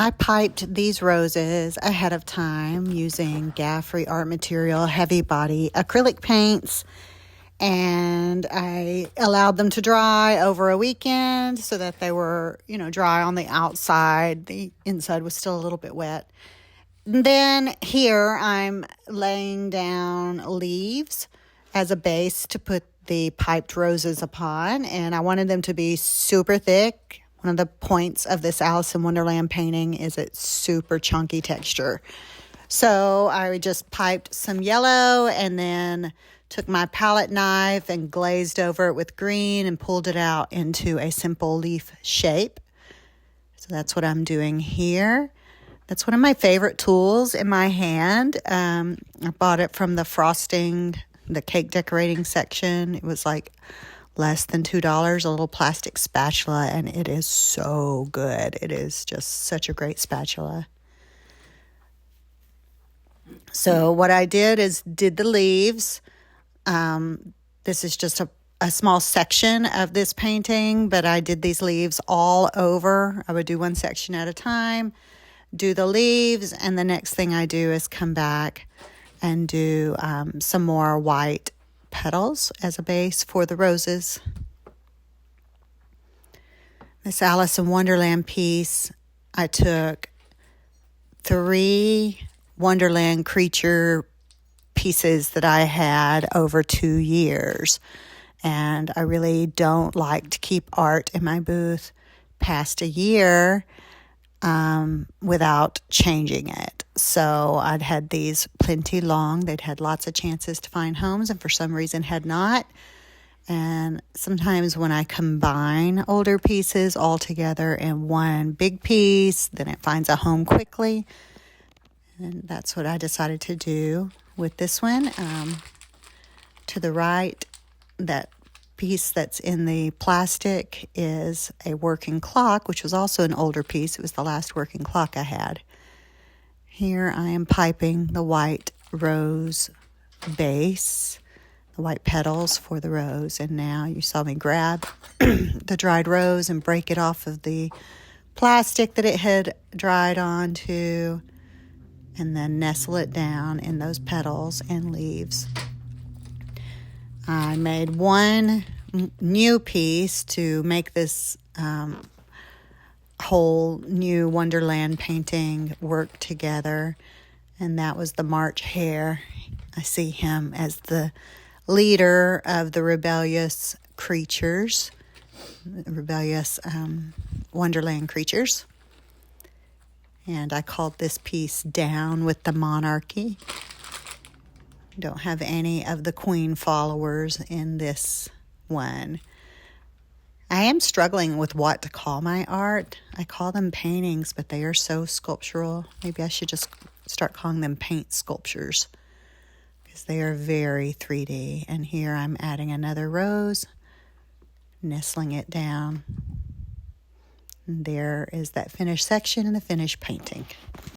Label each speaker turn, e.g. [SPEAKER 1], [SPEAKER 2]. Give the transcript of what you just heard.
[SPEAKER 1] I piped these roses ahead of time using gaff-free art material, heavy body acrylic paints, and I allowed them to dry over a weekend so that they were, dry on the outside. The inside was still a little bit wet. And then here I'm laying down leaves as a base to put the piped roses upon, and I wanted them to be super thick. One of the points of this Alice in Wonderland painting is its super chunky texture. So I just piped some yellow and then took my palette knife and glazed over it with green and pulled it out into a simple leaf shape. So that's what I'm doing here. That's one of my favorite tools in my hand. I bought it from the cake decorating section. It was like less than $2, a little plastic spatula, and it is so good. It is just such a great spatula. So what I did is did the leaves. This is just a small section of this painting, but I did these leaves all over. I would do one section at a time, do the leaves, and the next thing I do is come back and do some more white petals as a base for the roses. This Alice in Wonderland piece, I took 3 Wonderland creature pieces that I had over 2 years. And I really don't like to keep art in my booth past a year without changing it. So I'd had these plenty long. They'd had lots of chances to find homes and for some reason had not. And sometimes when I combine older pieces all together in one big piece, then it finds a home quickly. And that's what I decided to do with this one. To the right, that piece that's in the plastic is a working clock, which was also an older piece. It was the last working clock I had. Here I am piping the white rose base, the white petals for the rose. And now you saw me grab the dried rose and break it off of the plastic that it had dried onto, and then nestle it down in those petals and leaves. I made one new piece to make this whole new Wonderland painting work together, and that was the March Hare. I see him as the leader of the rebellious creatures, rebellious Wonderland creatures. And I called this piece Down with the Monarchy. Don't have any of the Queen followers in this one. I am struggling with what to call my art. I call them paintings, but they are so sculptural. Maybe I should just start calling them paint sculptures because they are very 3D. And here I'm adding another rose, nestling it down. And there is that finished section and the finished painting.